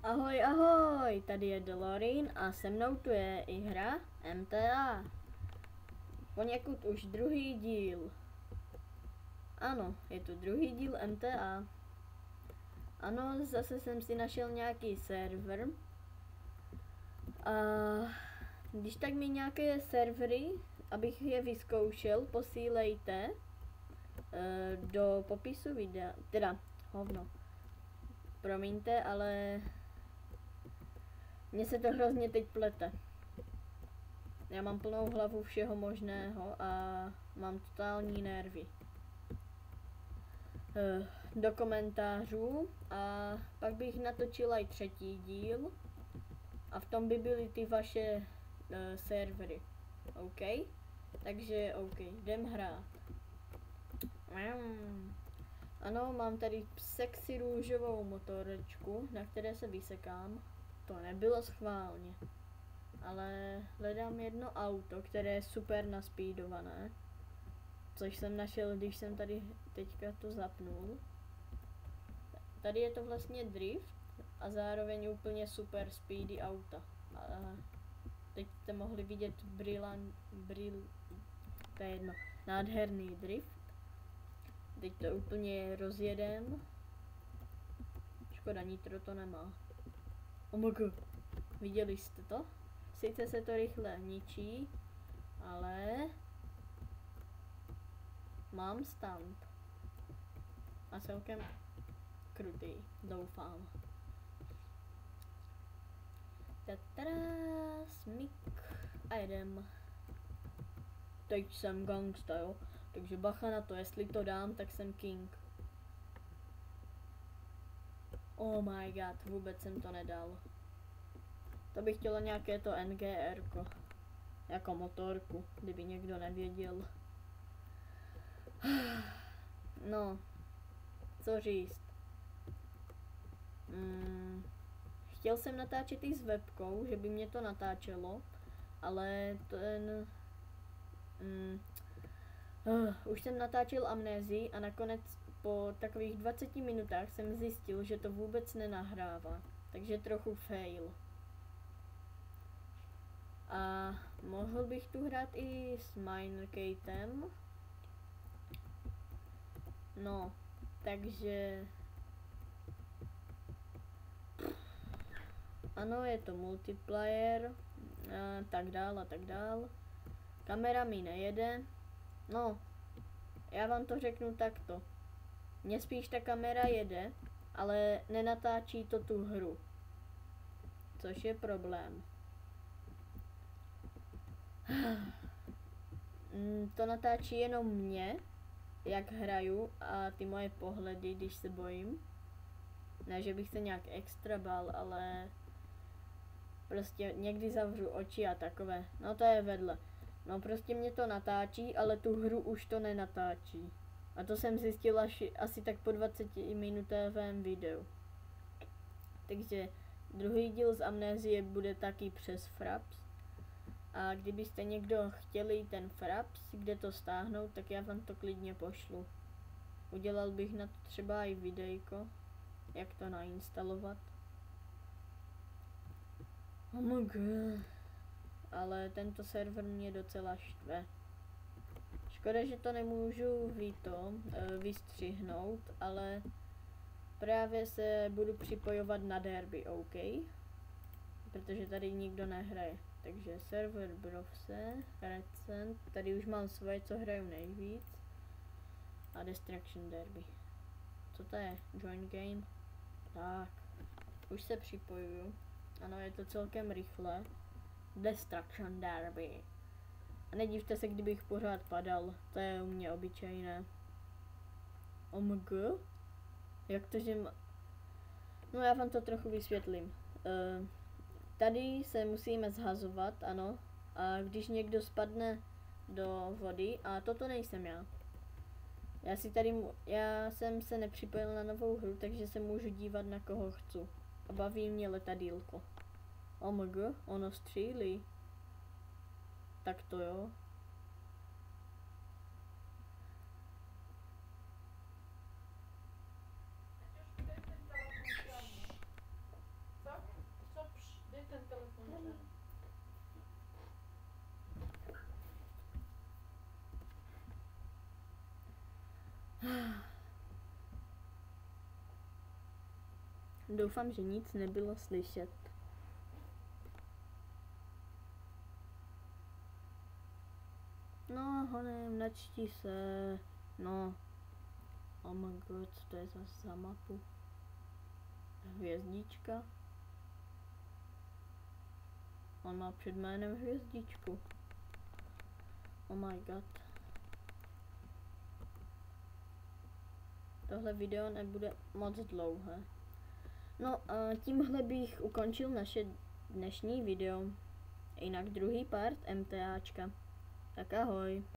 Ahoj, ahoj, tady je Delorin a se mnou tu je i hra MTA. Poněkud už druhý díl. Ano, je to druhý díl MTA. Ano, zase jsem si našel nějaký server. A když tak mi nějaké servery, abych je vyzkoušel, posílejte do popisu videa. Teda, hovno. Promiňte, ale mně se to hrozně teď plete. Já mám plnou hlavu všeho možného a mám totální nervy. Do komentářů a pak bych natočila i třetí díl a v tom by byly ty vaše servery. OK? Takže OK, jdem hrát. Ano, mám tady sexy růžovou motorečku, na které se vysekám. To nebylo schválně. Ale hledám jedno auto, které je super naspídované. Což jsem našel, když jsem tady teďka to zapnul. Tady je to vlastně drift a zároveň úplně super speedy auta. A teď jste mohli vidět to je jedno, nádherný drift. Teď to úplně rozjedem. Škoda, nitro to nemá. OMG, viděli jste to? Sice se to rychle ničí, ale mám stand. A celkem krutý, doufám. Tatada, smyk a jedem. Teď jsem gangsta, jo? Takže bacha na to, jestli to dám, tak jsem king. Oh my god, vůbec jsem to nedal. To bych chtěla nějaké to NGR-ko. Jako motorku, kdyby někdo nevěděl. No, co říct. Chtěl jsem natáčet i s webkou, že by mě to natáčelo, ale ten... už jsem natáčel Amnézii a nakonec po takových 20 minutách jsem zjistil, že to vůbec nenahrává. Takže trochu fail. A mohl bych tu hrát i s Minecatem. No, takže... Ano, je to multiplayer, a tak dál a tak dál. Kamera mi nejede. No, já vám to řeknu takto. Mně spíš ta kamera jede, ale nenatáčí to tu hru. Což je problém. To natáčí jenom mě, jak hraju a ty moje pohledy, když se bojím. Ne, že bych se nějak extra bál, ale prostě někdy zavřu oči a takové. No to je vedle. No prostě mě to natáčí, ale tu hru už to nenatáčí. A to jsem zjistila asi tak po 20-minutovém videu. Takže druhý díl z Amnézie bude taky přes Fraps. A kdybyste někdo chtěli ten Fraps, kde to stáhnout, tak já vám to klidně pošlu. Udělal bych na to třeba i videjko, jak to nainstalovat. Oh my god. Ale tento server mě docela štve. Škoda, že to nemůžu vystřihnout, ale právě se budu připojovat na derby, OK? Protože tady nikdo nehraje. Takže server Browse, Recent, tady už mám svoje, co hraju nejvíc. A Destruction Derby. Co to je? Join game? Tak, už se připojuju. Ano, je to celkem rychle. Destruction Derby. A nedivte se, kdybych pořád padal, to je u mě obyčejné. OMG? Jak to, že No já vám to trochu vysvětlím. Tady se musíme zhazovat, ano. A když někdo spadne do vody, a toto nejsem já. Já jsem se nepřipojil na novou hru, takže se můžu dívat na koho chci. A baví mě letadýlko. OMG, ono střílí. Tak to jo. Doufám, že nic nebylo slyšet. No, honem, načti se. No. Oh my god, co to je za mapu? Hvězdička. On má před jménem hvězdičku. Oh my god. Tohle video nebude moc dlouhé. No a tímhle bych ukončil naše dnešní video. Jinak druhý part MTAčka. Tak ahoj.